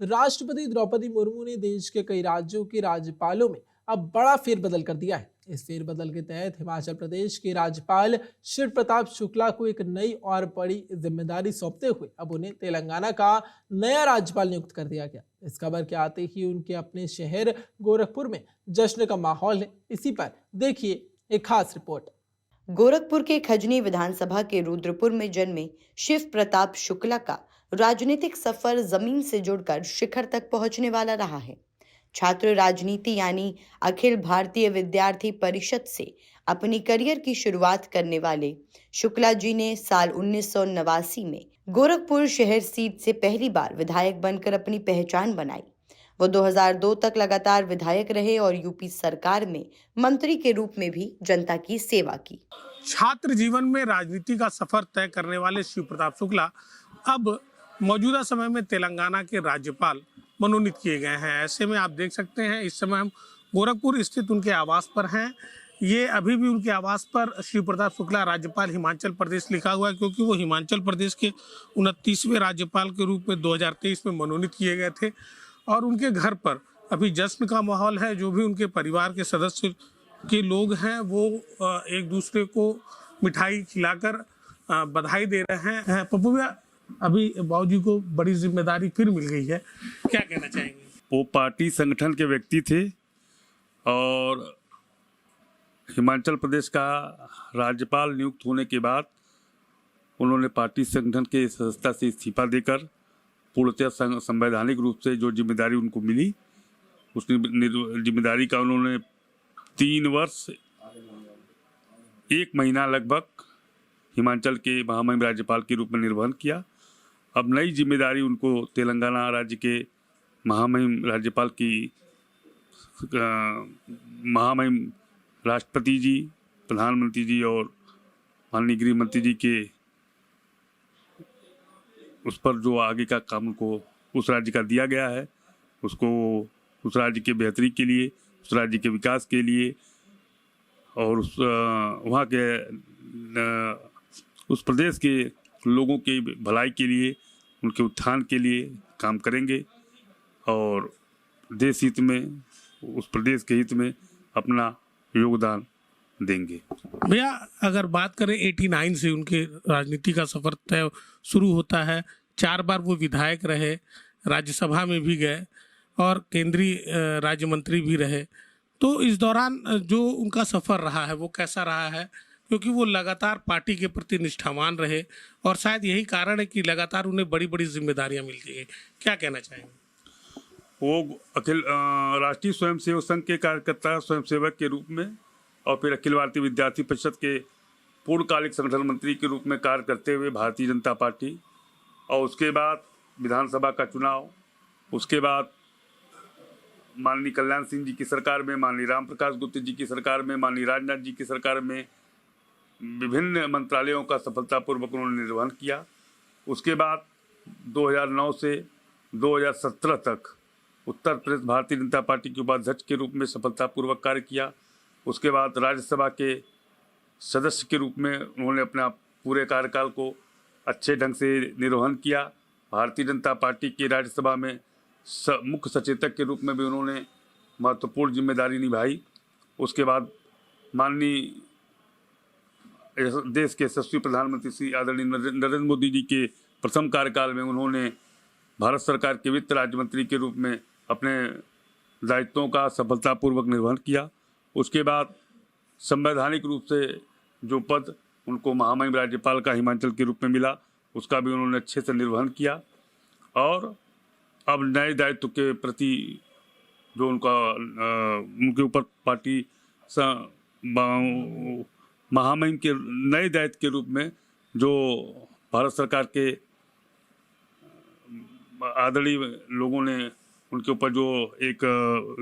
राष्ट्रपति द्रौपदी मुर्मू ने देश के कई राज्यों के राज्यपालों में अब बड़ा फेरबदल कर दिया है। इस फेरबदल के तहत हिमाचल प्रदेश के राज्यपाल शिव प्रताप शुक्ला को एक नई और बड़ी जिम्मेदारी सौंपते हुए अब उन्हें तेलंगाना का नया राज्यपाल नियुक्त कर दिया गया। इस खबर के आते ही उनके अपने शहर गोरखपुर में जश्न का माहौल है। इसी पर देखिए एक खास रिपोर्ट। गोरखपुर के खजनी विधानसभा के रुद्रपुर में जन्मे शिव प्रताप शुक्ला का राजनीतिक सफर जमीन से जुड़कर शिखर तक पहुंचने वाला रहा है। छात्र राजनीति यानी अखिल भारतीय विद्यार्थी परिषद से अपनी करियर की शुरुआत करने वाले शुक्ला जी ने साल 1989 में गोरखपुर शहर सीट से पहली बार विधायक बनकर अपनी पहचान बनाई। वो 2002 तक लगातार विधायक रहे और यूपी सरकार में मंत्री के रूप में भी जनता की सेवा की। छात्र जीवन में राजनीति का सफर तय करने वाले शिव प्रताप शुक्ला अब मौजूदा समय में तेलंगाना के राज्यपाल मनोनीत किए गए हैं। ऐसे में आप देख सकते हैं इस समय हम गोरखपुर स्थित उनके आवास पर हैं। ये अभी भी उनके आवास पर शिव प्रताप शुक्ला राज्यपाल हिमाचल प्रदेश लिखा हुआ है, क्योंकि वो हिमाचल प्रदेश के 29वें राज्यपाल के रूप में 2023 में मनोनीत किए गए थे। और उनके घर पर अभी जश्न का माहौल है। जो भी उनके परिवार के सदस्य के लोग हैं वो एक दूसरे को मिठाई खिलाकर बधाई दे रहे हैं। पप्पू भैया, अभी बाबूजी को बड़ी जिम्मेदारी फिर मिल गई है, क्या कहना चाहेंगे? वो पार्टी संगठन के व्यक्ति थे और हिमाचल प्रदेश का राज्यपाल नियुक्त होने के बाद उन्होंने पार्टी संगठन के सदस्यता से इस्तीफा देकर पूर्णतः संवैधानिक रूप से जो जिम्मेदारी उनको मिली उस जिम्मेदारी का उन्होंने 3 वर्ष 1 महीना लगभग हिमाचल के महामहिम राज्यपाल के रूप में निर्वहन किया। अब नई जिम्मेदारी उनको तेलंगाना राज्य के महामहिम राज्यपाल की महामहिम राष्ट्रपति जी, प्रधानमंत्री जी और माननीय गृह मंत्री जी के उस पर जो आगे का काम को उस राज्य का दिया गया है, उसको उस राज्य के बेहतरी के लिए, उस राज्य के विकास के लिए और उस वहाँ के उस प्रदेश के लोगों के भलाई के लिए, उनके उत्थान के लिए काम करेंगे और देश हित में, उस प्रदेश के हित में अपना योगदान देंगे। भैया, अगर बात करें 89 से उनके राजनीति का सफर तय शुरू होता है। 4 बार वो विधायक रहे, राज्यसभा में भी गए और केंद्रीय राज्य मंत्री भी रहे। तो इस दौरान जो उनका सफर रहा है वो कैसा रहा है? क्योंकि वो लगातार पार्टी के प्रति निष्ठावान रहे और शायद यही कारण है कि लगातार उन्हें बड़ी बड़ी जिम्मेदारियां मिलती हैं। क्या कहना चाहेंगे? वो अखिल राष्ट्रीय स्वयंसेवक संघ के कार्यकर्ता स्वयंसेवक के रूप में और फिर अखिल भारतीय विद्यार्थी परिषद के पूर्णकालिक संगठन मंत्री के रूप में कार्य करते हुए भारतीय जनता पार्टी, और उसके बाद विधानसभा का चुनाव, उसके बाद माननीय कल्याण सिंह जी की सरकार में, माननीय राम प्रकाश गुप्ता जी की सरकार में, माननीय राजनाथ जी की सरकार में विभिन्न मंत्रालयों का सफलतापूर्वक उन्होंने निर्वहन किया। उसके बाद 2009 से 2017 तक उत्तर प्रदेश भारतीय जनता पार्टी के उपाध्यक्ष के रूप में सफलतापूर्वक कार्य किया। उसके बाद राज्यसभा के सदस्य के रूप में उन्होंने अपना पूरे कार्यकाल को अच्छे ढंग से निर्वहन किया। भारतीय जनता पार्टी की राज्यसभा में मुख्य सचेतक के रूप में भी उन्होंने महत्वपूर्ण जिम्मेदारी निभाई। उसके बाद माननीय देश के यशस्वी प्रधानमंत्री श्री आदरणीय नरेंद्र मोदी जी के प्रथम कार्यकाल में उन्होंने भारत सरकार के वित्त राज्य मंत्री के रूप में अपने दायित्वों का सफलतापूर्वक निर्वहन किया। उसके बाद संवैधानिक रूप से जो पद उनको महामहिम राज्यपाल का हिमाचल के रूप में मिला, उसका भी उन्होंने अच्छे से निर्वहन किया। और अब नए दायित्व के प्रति जो उनके ऊपर पार्टी महामहिम के नए दायित्व के रूप में जो भारत सरकार के आदरणीय लोगों ने उनके ऊपर जो एक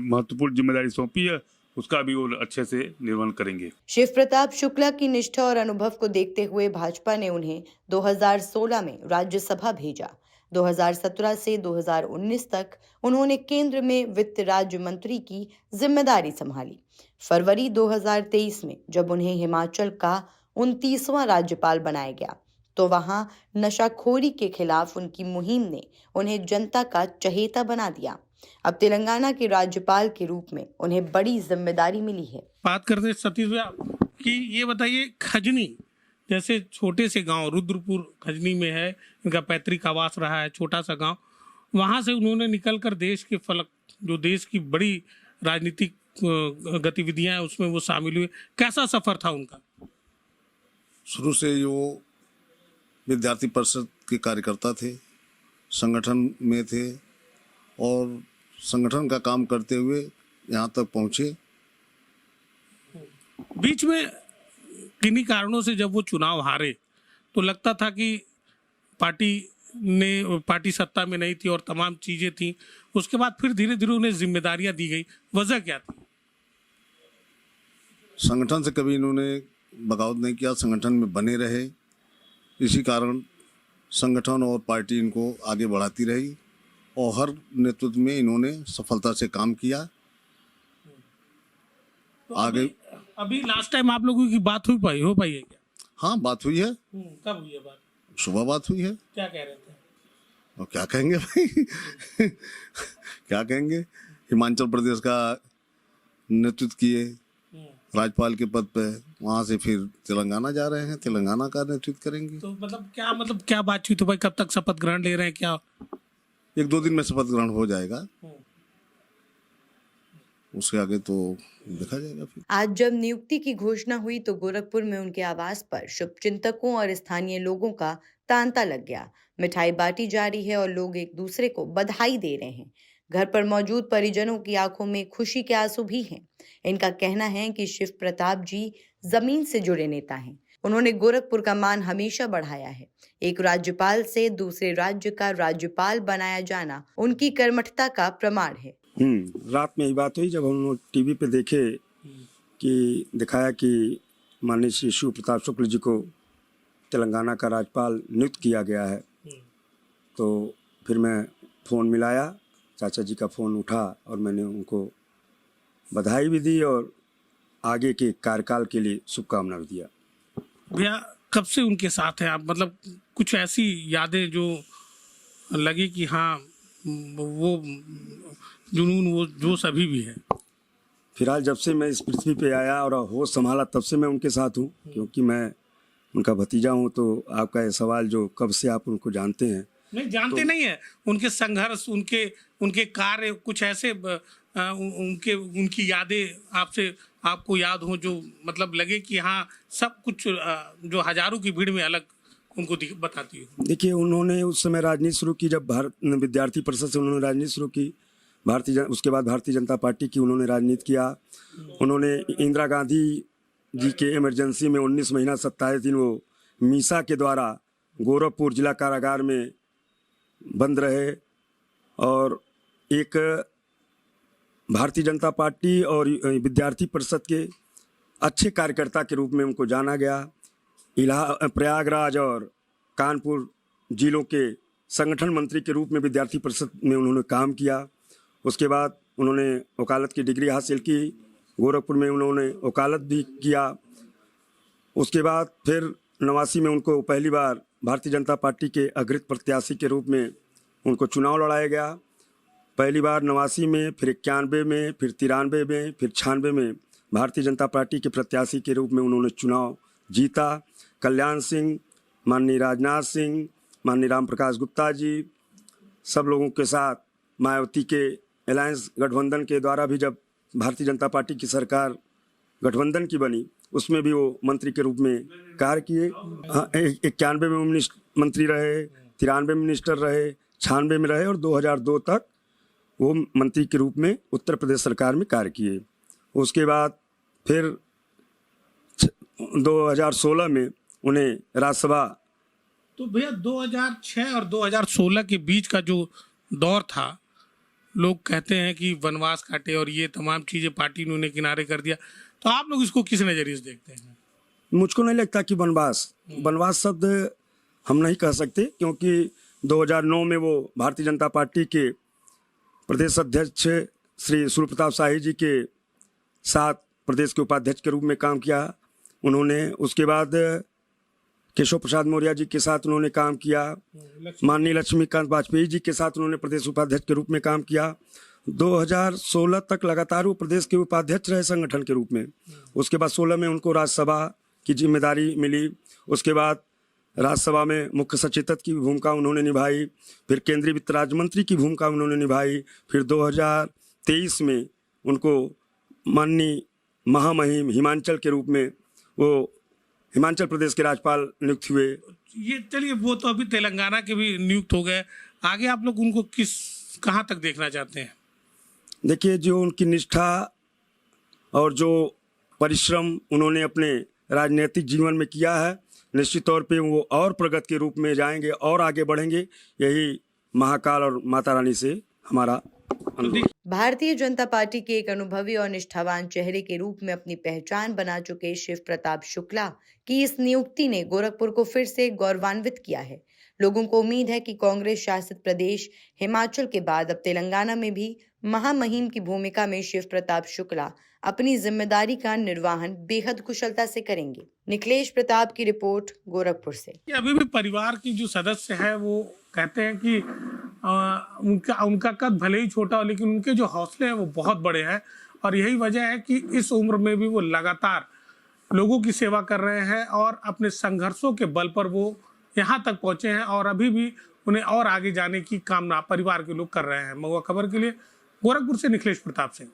महत्वपूर्ण जिम्मेदारी सौंपी है, उसका भी वो अच्छे से निर्वहन करेंगे। शिव प्रताप शुक्ला की निष्ठा और अनुभव को देखते हुए भाजपा ने उन्हें 2016 में राज्यसभा भेजा। 2017 से 2019 तक उन्होंने केंद्र में वित्त राज्य मंत्री की जिम्मेदारी संभाली। फरवरी 2023 में जब उन्हें हिमाचल का 29वां राज्यपाल बनाया गया तो वहां नशाखोरी के खिलाफ उनकी मुहिम ने उन्हें जनता का चहेता बना दिया। अब तेलंगाना के राज्यपाल के रूप में उन्हें बड़ी जिम्मेदारी मिली है। बात करते हैं सतीश भैया कि ये बताइए, खजनी जैसे छोटे से गांव रुद्रपुर खजनी में है, इनका पैतृक आवास रहा है, छोटा सा गांव, वहां से उन्होंने निकलकर देश के फलक, जो देश की बड़ी राजनीतिक गतिविधियां हैं उसमें वो शामिल हुए। कैसा सफर था उनका? शुरू से वो विद्यार्थी परिषद के कार्यकर्ता थे, संगठन में थे और संगठन का काम करते हुए यहाँ तक पहुँचे। बीच में किन्हीं कारणों से जब वो चुनाव हारे तो लगता था कि पार्टी सत्ता में नहीं थी और तमाम चीजें थी। उसके बाद फिर धीरे धीरे उन्हें जिम्मेदारियां दी गई, वजह क्या थी? संगठन से कभी इन्होंने बगावत नहीं किया, संगठन में बने रहे। इसी कारण संगठन और पार्टी इनको आगे बढ़ाती रही और हर नेतृत्व में इन्होंने सफलता से काम किया। तो आगे अभी लास्ट टाइम आप लोगों की बात हो पाई है क्या? हाँ, बात हुई है। कब हुई है बात? सुबह बात हुई है। क्या कह रहे थे? और क्या कहेंगे भाई क्या कहेंगे। हिमाचल प्रदेश का नेतृत्व किए राज्यपाल के पद पे, वहाँ से फिर तेलंगाना जा रहे हैं, तेलंगाना का नेतृत्व करेंगे। तो मतलब क्या बातचीत हो भाई? कब तक शपथ ग्रहण ले रहे हैं क्या? 1-2 दिन में शपथ ग्रहण हो जाएगा, उसके आगे तो देखा जाएगा। फिर आज जब नियुक्ति की घोषणा हुई तो गोरखपुर में उनके आवास पर शुभचिंतकों और स्थानीय लोगों का तांता लग गया। मिठाई बांटी जा रही है और लोग एक दूसरे को बधाई दे रहे हैं। घर पर मौजूद परिजनों की आंखों में खुशी के आंसू भी हैं। इनका कहना है कि शिव प्रताप जी जमीन से जुड़े नेता हैं। उन्होंने गोरखपुर का मान हमेशा बढ़ाया है। एक राज्यपाल से दूसरे राज्य का राज्यपाल बनाया जाना उनकी कर्मठता का प्रमाण है। रात में ही बात हुई जब हम लोग टीवी पे देखे कि दिखाया कि माननीय श्री शिव प्रताप शुक्ल जी को तेलंगाना का राज्यपाल नियुक्त किया गया है। तो फिर मैं फ़ोन मिलाया, चाचा जी का फ़ोन उठा और मैंने उनको बधाई भी दी और आगे के कार्यकाल के लिए शुभकामना भी दिया। भैया कब से उनके साथ हैं आप? मतलब कुछ ऐसी यादें जो लगी कि हाँ वो जुनून, वो जोश अभी भी है? फिलहाल जब से मैं इस पृथ्वी पे आया और होश संभाला तब से मैं उनके साथ हूँ, क्योंकि मैं उनका भतीजा हूँ। तो आपका ये सवाल जो कब से आप उनको जानते हैं, नहीं जानते तो नहीं है, उनके संघर्ष, उनके कार्य, कुछ ऐसे उनकी यादें आपको याद हो जो मतलब लगे कि हाँ सब कुछ जो हजारों की भीड़ में अलग उनको बताती हो। देखिए, उन्होंने उस समय राजनीति शुरू की, जब विद्यार्थी परिषद से उन्होंने राजनीति शुरू की, उसके बाद भारतीय जनता पार्टी की उन्होंने राजनीति किया। उन्होंने इंदिरा गांधी जी के इमरजेंसी में 19 महीना 27 दिन वो मीसा के द्वारा गोरखपुर जिला कारागार में बंद रहे और एक भारतीय जनता पार्टी और विद्यार्थी परिषद के अच्छे कार्यकर्ता के रूप में उनको जाना गया। प्रयागराज और कानपुर जिलों के संगठन मंत्री के रूप में विद्यार्थी परिषद में उन्होंने काम किया। उसके बाद उन्होंने वकालत की डिग्री हासिल की, गोरखपुर में उन्होंने वकालत भी किया। उसके बाद फिर 89 में उनको पहली बार भारतीय जनता पार्टी के अग्रणी प्रत्याशी के रूप में उनको चुनाव लड़ाया गया। पहली बार 89 में, फिर 91 में, फिर 93 में, फिर 96 में भारतीय जनता पार्टी के प्रत्याशी के रूप में उन्होंने चुनाव जीता। कल्याण सिंह, माननीय राजनाथ सिंह, माननीय राम प्रकाश गुप्ता जी, सब लोगों के साथ मायावती के अलायंस गठबंधन के द्वारा भी जब भारतीय जनता पार्टी की सरकार गठबंधन की बनी, उसमें भी वो मंत्री के रूप में कार्य किए। 91 में मंत्री रहे, 93 में मिनिस्टर रहे, 96 में रहे और 2002 तक वो मंत्री के रूप में उत्तर प्रदेश सरकार में कार्य किए। उसके बाद फिर 2016 में उन्हें राज्यसभा। तो भैया 2006 और 2016 के बीच का जो दौर था, लोग कहते हैं कि वनवास काटे और ये तमाम चीज़ें पार्टी ने उन्हें किनारे कर दिया, तो आप लोग इसको किस नज़रिए से देखते हैं? मुझको नहीं लगता कि वनवास शब्द हम नहीं कह सकते, क्योंकि 2009 में वो भारतीय जनता पार्टी के प्रदेश अध्यक्ष श्री सूर्य प्रताप शाही जी के साथ प्रदेश के उपाध्यक्ष के रूप में काम किया उन्होंने। उसके बाद केशव प्रसाद मौर्य जी के साथ उन्होंने काम किया, माननीय लक्ष्मीकांत वाजपेयी जी के साथ उन्होंने प्रदेश उपाध्यक्ष के रूप में काम किया। 2016 तक लगातार वो प्रदेश के उपाध्यक्ष रहे संगठन के रूप में। उसके बाद 16 में उनको राज्यसभा की जिम्मेदारी मिली। उसके बाद राज्यसभा में मुख्य सचेतक की भूमिका उन्होंने निभाई, फिर केंद्रीय वित्त राज्य मंत्री की भूमिका उन्होंने निभाई। फिर 2023 में उनको माननीय महामहिम हिमाचल के रूप में वो हिमाचल प्रदेश के राज्यपाल नियुक्त हुए। ये चलिए, वो तो अभी तेलंगाना के भी नियुक्त हो गए, आगे आप लोग उनको कहाँ तक देखना चाहते हैं? देखिए, जो उनकी निष्ठा और जो परिश्रम उन्होंने अपने राजनीतिक जीवन में किया है, निश्चित तौर पे वो और प्रगति के रूप में जाएंगे और आगे बढ़ेंगे। यही महाकाल और माता रानी से हमारा अनुरोध। भारतीय जनता पार्टी के एक अनुभवी और निष्ठावान चेहरे के रूप में अपनी पहचान बना चुके शिव प्रताप शुक्ला की इस नियुक्ति ने गोरखपुर को फिर से गौरवान्वित किया है। लोगों को उम्मीद है कि कांग्रेस शासित प्रदेश हिमाचल के बाद अब तेलंगाना में भी महामहिम की भूमिका में शिव प्रताप शुक्ला अपनी जिम्मेदारी का निर्वहन बेहद कुशलता से करेंगे। निखिलेश प्रताप की रिपोर्ट, गोरखपुर से। अभी भी परिवार की जो सदस्य है वो कहते हैं कि उनका कद भले ही छोटा हो, लेकिन उनके जो हौसले हैं वो बहुत बड़े हैं, और यही वजह है कि इस उम्र में भी वो लगातार लोगों की सेवा कर रहे हैं और अपने संघर्षों के बल पर वो यहाँ तक पहुंचे हैं, और अभी भी उन्हें और आगे जाने की कामना परिवार के लोग कर रहे हैं। महुआ खबर के लिए गोरखपुर से निखिलेश प्रताप सिंह।